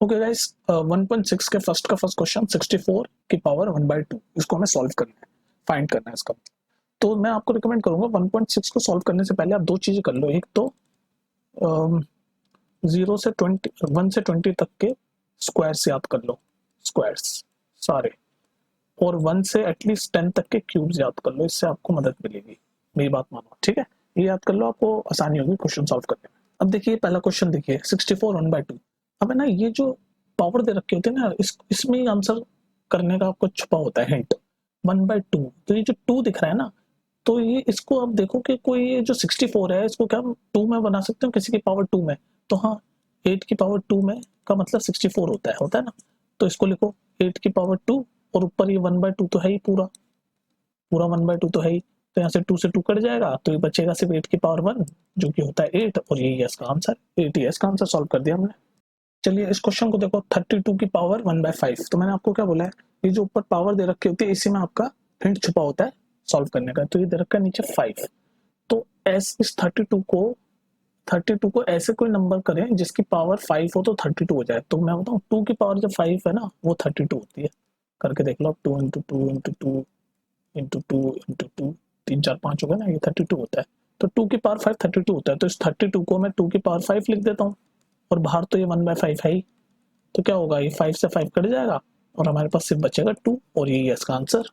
Okay guys, 1.6 के first का first question 64 की पावर 1/2 इसको हमें सॉल्व करना है, फाइंड करना है इसका। तो मैं आपको रिकमेंड करूंगा 1.6 को सॉल्व करने से पहले आप दो चीजें कर लो। एक तो 0 से 20 1 से 20 तक के स्क्वायर्स याद कर लो, स्क्वायर्स सारे, और 1 से एटलीस्ट 10 तक के क्यूब्स याद कर लो। इससे आपको मदद मिलेगी, मेरी बात मानो, ठीक है। ये याद कर लो, आपको आसानी होगी क्वेश्चन सॉल्व करने में। अब देखिए पहला क्वेश्चन देखिए 64 1/2। अब है ना, ये जो पावर दे रखे होते हैं ना, इसमें ही आंसर करने का आपको छुपा होता है हिंट। 1/2, तो ये जो 2 दिख रहा है ना, तो ये इसको आप देखो कि कोई ये जो 64 है इसको क्या 2 में बना सकते हो, किसी की पावर 2 में। तो हाँ, 8 की पावर 2 में का मतलब 64 होता है ना। तो इसको लिखो 8 की पावर 2, और ऊपर ये 1/2 तो है ही, पूरा पूरा 1/2 तो है ही। तो यहाँ से 2 से 2 कट जाएगा, तो ये बचेगा सिर्फ 8 की पावर 1, जो कि होता है 8, और यही है इसका आंसर। 8 ही है इसका आंसर, सॉल्व कर दिया हमने। चलिए इस क्वेश्चन को देखो, 32 की पावर 1/5। तो मैंने आपको क्या बोला है, ये जो ऊपर पावर दे रखी होती है इसी में आपका हिंट छुपा होता है सॉल्व करने का। तो ये दे रखा है नीचे 5। तो इस 32 को ऐसे कोई नंबर करें जिसकी पावर 5 हो तो 32 हो जाए। तो मैं बताऊं, 2 की पावर जब 5 है ना, वो 32 होती है। करके देख लो, 2 इंटू 2 इंटू 2 इंटू 2 इंटू 2, 3 4 5 होगा ना, ये 32 होता है। तो 2 की पावर 5 32 होता है। तो इस 32 को मैं 2 की पावर 5 लिख देता हूँ, और बाहर तो ये 1/5 है ही। तो क्या होगा, ये 5 से 5 कट जाएगा, और हमारे पास सिर्फ बचेगा 2, और यही है इसका आंसर।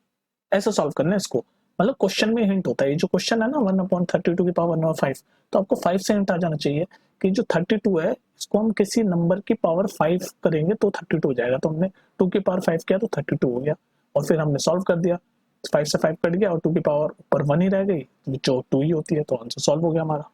ऐसा सॉल्व करना है इसको, मतलब क्वेश्चन में हिंट होता है। ये जो क्वेश्चन है ना 1/32 की पावर 1/5, तो आपको 5 से हिंट आ जाना चाहिए कि जो 32 है इसको हम किसी नंबर की पावर 5 करेंगे तो 32 हो जाएगा। तो हमने 2 की पावर 5 किया तो 32 हो गया, और फिर हमने सॉल्व कर दिया। 5 से 5 कट गया, और 2 की पावर ऊपर 1 ही रह गई, जो 2 ही होती है। तो आंसर सॉल्व हो गया हमारा।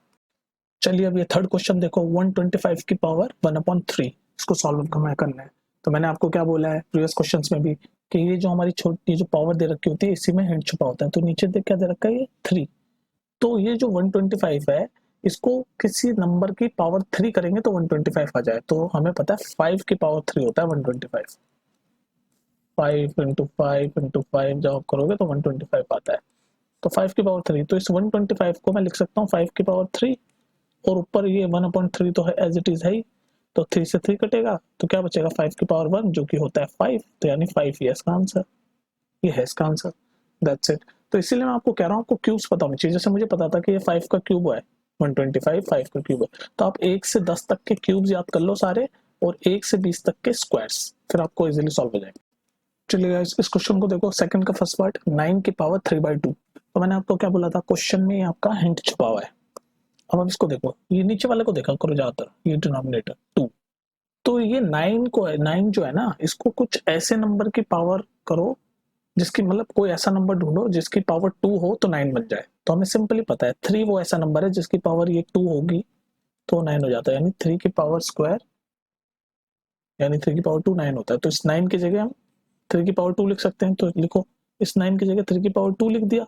चलिए अब ये थर्ड क्वेश्चन देखो, 125 की पावर 1/3 इसको सॉल्व हमें करना है। तो मैंने आपको क्या बोला है प्रीवियस क्वेश्चंस में भी, कि ये जो हमारी छोटी जो पावर दे रखी होती है इसी में हिंट छुपा होता है। तो नीचे देख क्या दे रखा है, ये 3। तो ये जो 125 है, इसको किसी नंबर की पावर 3 करेंगे तो 125 आ जाए। तो हमें पता है 5 की पावर 3 होता है 125। 5 इंटू 5 इंटू 5 जब आप करोगे तो 125 आता है। तो 5 की पावर 3, तो इस 125 को मैं लिख सकता हूँ 5 की पावर 3, और ऊपर ये 1/3 तो है एज इट इज है ही। तो 3 से 3 कटेगा, तो क्या बचेगा 5 की पावर 1, जो कि होता है 5। तो यानी 5 ही है इसका आंसर, ये है इसका आंसर। That's it. तो इसीलिए मैं आपको कह रहा हूँ, आपको क्यूब्स पता होनी चाहिए। जैसे मुझे पता था कि ये 5 का क्यूब है, 125 5 का क्यूब है। तो आप 1 से 10 तक के क्यूब्स याद कर लो सारे, और 1 से 20 तक के स्क्वायर्स, फिर आपको इजीली सॉल्व हो जाएगा। चलिए इस क्वेश्चन को देखो, सेकंड का फर्स्ट पार्ट 9 की पावर 3/2। तो मैंने आपको क्या बोला था, क्वेश्चन में आपका हिंट छुपा हुआ है। अब आप इसको देखो, ये नीचे वाले को देखा करो ज्यादातर, ये डिनोमिनेटर 2। तो ये 9 को है, 9 जो है ना, इसको कुछ ऐसे नंबर की पावर करो जिसकी, मतलब कोई ऐसा नंबर ढूंढो जिसकी पावर 2 हो तो 9 बन जाए। तो हमें सिंपली पता है 3 वो ऐसा नंबर है जिसकी पावर ये 2 होगी तो 9 हो जाता है। यानी 3 की पावर स्क्वायर, यानी 3 की पावर 2 9 होता है। तो इस 9 की जगह हम 3 की पावर 2 लिख सकते हैं। तो लिखो, इस 9 की जगह 3 की पावर 2 लिख दिया,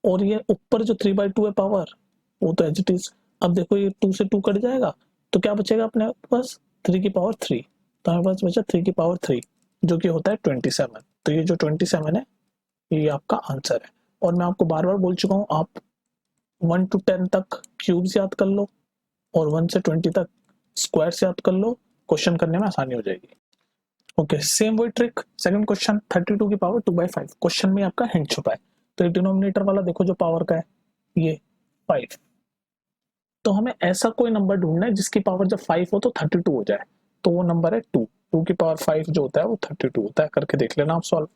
और ये ऊपर जो 3/2 है पावर, वो तो एज इट इज। अब देखो ये 2 से 2 कट जाएगा, तो क्या बचेगा अपने पास, 3 की पावर 3। तो हमारे पास बचा 3 की पावर 3, जो कि होता है 27। तो ये जो 27 है, ये आपका आंसर है। और मैं आपको बार बार बोल चुका हूँ, आप 1 to 10 तक क्यूब्स याद कर लो, और 1 से 20 तक स्क्वायर्स याद कर लो, क्वेश्चन करने में आसानी हो जाएगी। ओके, सेम वही ट्रिक, सेकंड क्वेश्चन 32 की पावर 2/5। क्वेश्चन में आपका हिंट छुपा है। तो डिनोमिनेटर वाला देखो जो पावर का है, ये 5। तो हमें ऐसा कोई नंबर ढूंढना है जिसकी पावर जब 5 हो तो 32 हो जाए। तो वो नंबर है 2। 2 की पावर 5 जो होता है वो 32 होता है। करके देख लेना आप सॉल्व,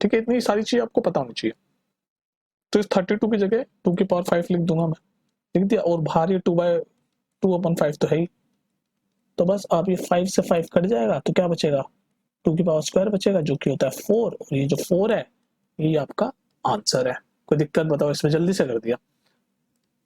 ठीक है। इतनी सारी चीज आपको पता होनी चाहिए। तो इस 32 की जगह 2 की पावर 5 लिख दूंगा मैं, लिख दिया, और बाहर ये 2/5 तो है ही। तो बस आप ये 5 से 5 कट जाएगा, तो क्या बचेगा, 2 की पावर स्क्वायर बचेगा, जो कि होता है 4। और ये जो 4 है, ये आपका आंसर है। कोई दिक्कत बताओ इसमें, जल्दी से कर दिया।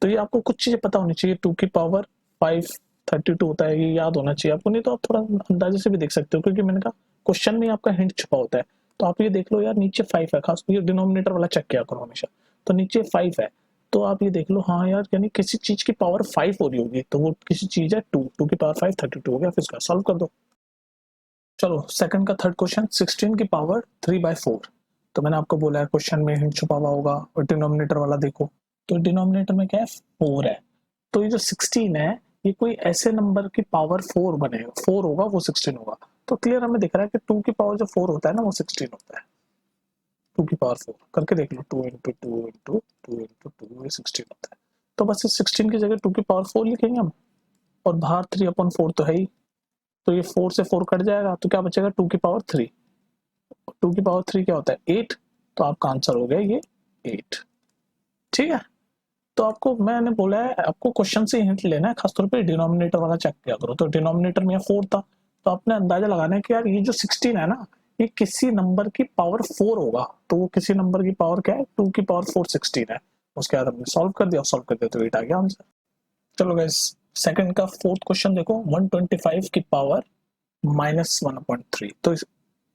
तो ये आपको कुछ चीजें पता होनी चाहिए। 2 की पावर 5 32 होता है, ये याद होना चाहिए आपको। नहीं तो आप थोड़ा अंदाजे से भी देख सकते हो, क्योंकि मैंने कहा क्वेश्चन में आपका हिंट छुपा होता है। तो आप ये देख लो यार, नीचे 5 है, खास ये डिनोमिनेटर वाला चेक किया करो हमेशा। तो नीचे 5 है, तो आप ये देख लो, हाँ यार, यानी किसी चीज की पावर 5 हो रही होगी, तो वो किसी चीज है 2। 2 की पावर 5 32 हो गया, फिर इसका सॉल्व कर दो। चलो सेकंड का थर्ड क्वेश्चन 16 की पावर 3/4। तो मैंने आपको बोला है क्वेश्चन में हिंट छुपा हुआ होगा, और डिनोमिनेटर वाला देखो। तो डिनोमिनेटर में क्या है, 4 है। तो ये जो 16 है, ये कोई ऐसे नंबर की पावर 4 बनेगा, 4 होगा वो 16 होगा। तो क्लियर हमें दिख रहा है कि 2 की पावर जो 4 होता है ना वो 16 होता है। 2 की पावर 4 करके देख लो, 2 into two into two into two, ये 16 होता है। तो बस इस 16 की जगह 2 की पावर 4 लिखेंगे हम, और बाहर 3/4 तो है ही, तो ये 4 से 4 कट जाएगा, तो क्या बचेगा 2 की पावर 3। 2 की पावर 3 क्या होता है 8, तो आपका आंसर हो गया ये 8। ठीक है, तो आपको मैंने बोला है आपको क्वेश्चन से हिंट लेना है, खासतौर पे डिनोमिनेटर वाला चेक किया करो। तो डिनोमिनेटर में 4 था, तो आपने अंदाजा लगाना है कि यार ये जो 16 है ना, ये किसी नंबर की पावर 4 होगा, तो वो किसी नंबर की पावर क्या है, 2 की पावर 4 16 है। उसके बाद हमने सॉल्व कर दिया तो 8 आ गया आंसर। चलो गाइस, सेकंड का फोर्थ क्वेश्चन देखो, 125 की पावर -1/3। तो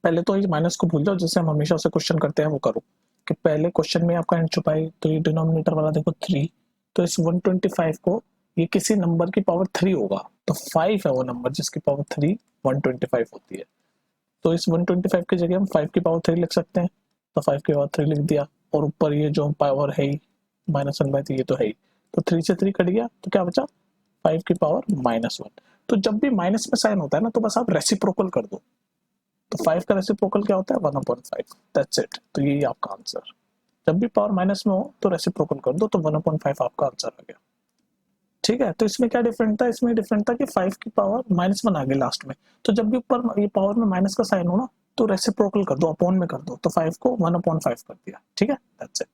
पहले तो इस माइनस को भूल जाओ, जैसे हम हमेशा से क्वेश्चन करते हैं वो करो, कि पहले क्वेश्चन में आपका एंड छुपाई, तो ये डिनोमिनेटर वाला देखो 3, तो इस 125 को ये किसी नंबर की पावर 3 होगा, तो 5 है वो नंबर जिसकी पावर 3 125 होती है। तो इस 125 की जगह हम 5 की पावर 3 लिख सकते हैं, तो 5 की पावर 3 लिख दिया, और ऊपर ये जो पावर है -1/3 ये तो है ही, तो 3 से 3 कट गया, तो क्या बचा 5 की पावर -1। तो जब भी माइनस में साइन होता है ना, तो बस आप रेसिप्रोकल कर दो, तो 5 का रेसिप्रोकल क्या होता है 1/5, दैट्स इट। तो यही आपका आंसर, जब भी पावर माइनस में हो तो रेसिप्रोकल कर दो, तो 1/5 आपका आंसर आ गया। ठीक है, तो इसमें क्या डिफरेंट था, इसमें डिफरेंट था कि 5 की पावर -1 आ गई लास्ट में, तो जब भी ऊपर ये पावर में माइनस का साइन हो ना, तो रेसिप्रोकल कर दो, अपॉन में कर दो, तो 5 को 1/5 कर दिया। ठीक है, दैट्स इट।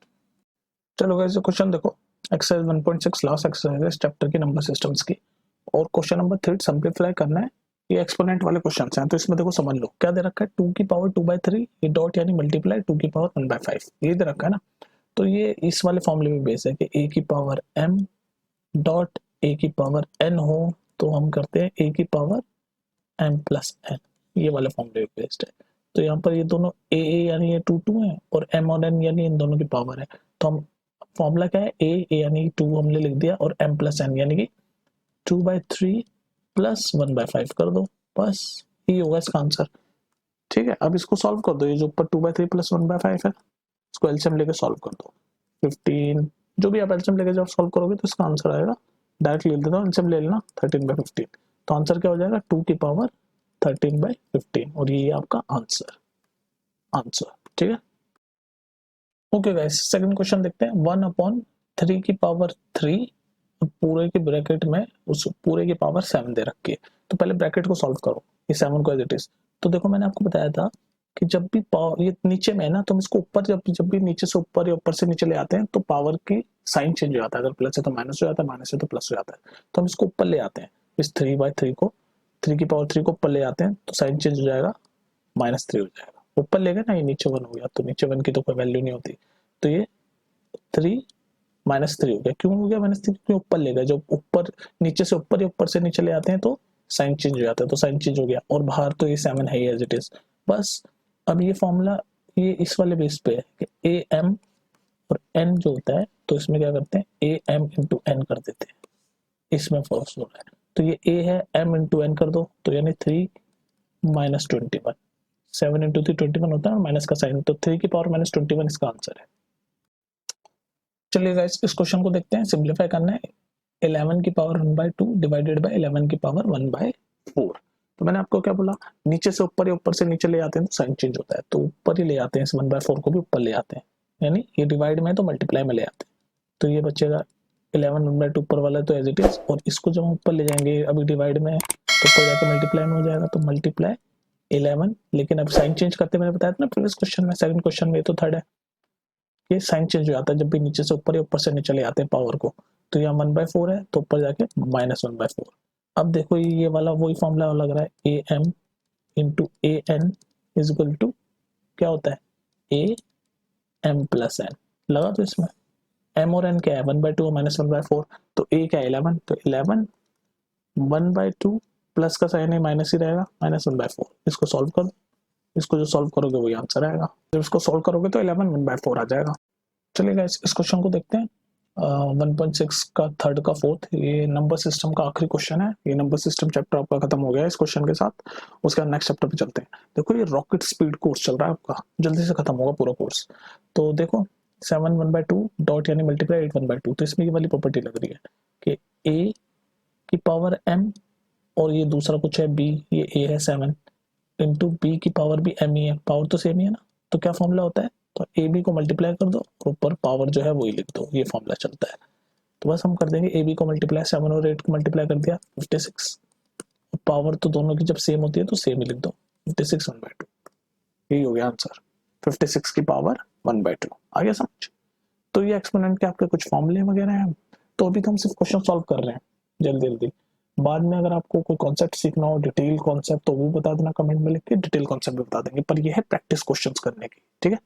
चलो गाइस, क्वेश्चन देखो, एक्सरसाइज 1.6 लास्ट एक्सरसाइज है चैप्टर की नंबर सिस्टम्स की, और क्वेश्चन नंबर 3 सिंपलीफाई करना है। ये एक्सपोनेंट वाले क्वेश्चन हैं, तो इसमें देखो समझ लो क्या दे रखा है, 2 की पावर 2/3, ये डॉट यानी मल्टीप्लाई 2 की पावर 1/5, ये दे रखा है ना। तो ये इस वाले फॉर्मूले में बेस है कि a की पावर m डॉट a की पावर n हो, तो हम करते हैं a की पावर m प्लस n, ये वाले फॉर्मूले में बेस्ड है। तो यहाँ पर ये दोनों a यानी ये 2 2 है, और m और n यानी इन दोनों की पावर है, तो हम फॉर्मूला क्या है a यानी 2 हमने लिख दिया, और m प्लस n यानी कि 2/3 प्लस 1/5 कर दो, बस ये होगा इसका आंसर। ठीक है, अब इसको सॉल्व कर दो, ये जो ऊपर 2/3 प्लस 1/5 है, इसको एलसीएम लेके सॉल्व कर दो। 15, जो भी आप एलसीएम लेके जब सॉल्व करोगे तो इसका आंसर आएगा, डायरेक्ट ले लेता हूँ, एलसीएम ले लेना 13/15, तो आंसर क्या हो जाएगा 2 की पावर 13/15, और ये आपका आंसर आंसर। ठीक है, ओके गाइस, सेकंड क्वेश्चन देखते हैं। 1/3 की पावर 3 पूरे के ब्रैकेट में उस पूरे की पावर 7 दे रखी है, तो पहले ब्रैकेट को सॉल्व करो, ये 7 को एज इट इज। तो देखो मैंने आपको बताया था कि जब भी पावर ये नीचे में है ना, तो हम इसको ऊपर जब भी नीचे से ऊपर या ऊपर से नीचे ले आते हैं, तो पावर की साइन चेंज हो जाता है, अगर प्लस है तो माइनस हो जाता है, माइनस है तो प्लस हो जाता है। तो हम इसको ऊपर ले आते हैं, इस 3/3 को, 3 की पावर 3 को ऊपर ले आते हैं, तो साइन चेंज हो जाएगा, -3 हो जाएगा। ऊपर ले गए ना, ये नीचे 1 हो गया, तो नीचे 1 की तो कोई वैल्यू नहीं होती, तो ये 3 -3 हो गया। क्यों हो गया -3, क्योंकि ऊपर ले गए, जब ऊपर नीचे से ऊपर या ऊपर से नीचे ले आते हैं तो साइन चेंज हो जाता है, तो साइन चेंज हो गया, और बाहर तो ये 7 है एज इट इज। बस अब ये फॉर्मूला ये इस वाले बेस पे है कि ए एम और एन जो होता है, तो इसमें क्या करते हैं ए एम इंटू एन कर देते हैं, इसमें फॉर्स हो रहा है, तो ये ए है, एम इंटू एन कर दो, तो यानी 3 -21, 7 इंटू 3 21 होता है, माइनस का साइन, तो 3 की पावर -21 इसका आंसर है। चलिए गाइस, इस क्वेश्चन को देखते हैं, सिंपलीफाई करना है। 11 की पावर 1/2 डिवाइडेड बाय 11 की पावर 1/4। तो मैंने आपको क्या बोला, नीचे से ऊपर या ऊपर से नीचे ले आते हैं तो साइन चेंज होता है, तो ऊपर ही ले आते हैं, इस 1/4 को भी ऊपर ले आते हैं, यानी ये डिवाइड में है तो मल्टीप्लाई में ले आते हैं, तो ये बचेगा 11 1/2 ऊपर वाला तो एज इट इज, और इसको जब हम ऊपर ले जाएंगे, अभी डिवाइड में है तो ऊपर जाके मल्टीप्लाई में हो जाएगा, तो मल्टीप्लाई 11, लेकिन अब साइन चेंज करते मैंने बताया था ना प्रीवियस क्वेश्चन में, सेकंड क्वेश्चन में, तो थर्ड है, ये साइन चेंज हो जाता है जब भी नीचे से ऊपर या ऊपर से नीचे ले आते हैं पावर को, तो यहाँ 1/4 है तो ऊपर जाके -1/4। अब देखो ये वाला वही फॉर्मूला लग रहा है, A M into A N is equal to क्या होता है ए एम प्लस एन, लगा, तो इसमें एम और एन क्या है 1/2 -1/4, तो ए क्या है 11, तो 11 1/2 प्लस का साइन है माइनस ही रहेगा, -1/4, इसको सॉल्व कर, इसको जो सॉल्व करोगे वही आंसर आएगा, जब इसको सॉल्व करोगे तो 11 1/4 आ जाएगा। चलिए गाइस, इस क्वेश्चन को देखते हैं। 1.6 का थर्ड का फोर्थ, ये नंबर सिस्टम का आखिरी क्वेश्चन है, ये नंबर सिस्टम चैप्टर आपका खत्म हो गया है इस क्वेश्चन के साथ, उसके बाद नेक्स्ट चैप्टर पे चलते हैं। देखो ये रॉकेट स्पीड कोर्स चल रहा है आपका, जल्दी से खत्म होगा पूरा कोर्स। तो देखो 7 1/2 डॉट यानी मल्टीप्लाई 8 1/2, तो इसमें ये वाली प्रॉपर्टी लग रही है कि ए की पावर m और ये दूसरा कुछ है b, ये a है 7 इंटू b की पावर भी m ही है, पावर तो सेम ही है ना, तो क्या फॉर्मूला होता है, तो ए बी को मल्टीप्लाई कर दो और ऊपर पावर जो है वही लिख दो, ये फॉर्मूला चलता है। तो बस हम कर देंगे ए बी को मल्टीप्लाई 7 और 8 को मल्टीप्लाई कर दिया 56, पावर तो दोनों की जब सेम होती है तो सेम ही लिख दो 56 1/2, यही हो गया आंसर 56 की पावर 1/2। आ गया समझ। तो ये एक्सपोनेंट के आपके कुछ फॉर्मूले वगैरह हैं। तो अभी तो हम सिर्फ क्वेश्चन सॉल्व कर रहे हैं जल्दी जल्दी। बाद में अगर आपको कोई कॉन्सेप्ट सीखना हो, डिटेल कॉन्सेप्ट, तो वो बता देना कमेंट में लिख के, डिटेल कॉन्सेप्ट भी बता देंगे, पर ये है प्रैक्टिस क्वेश्चंस करने की, ठीक है।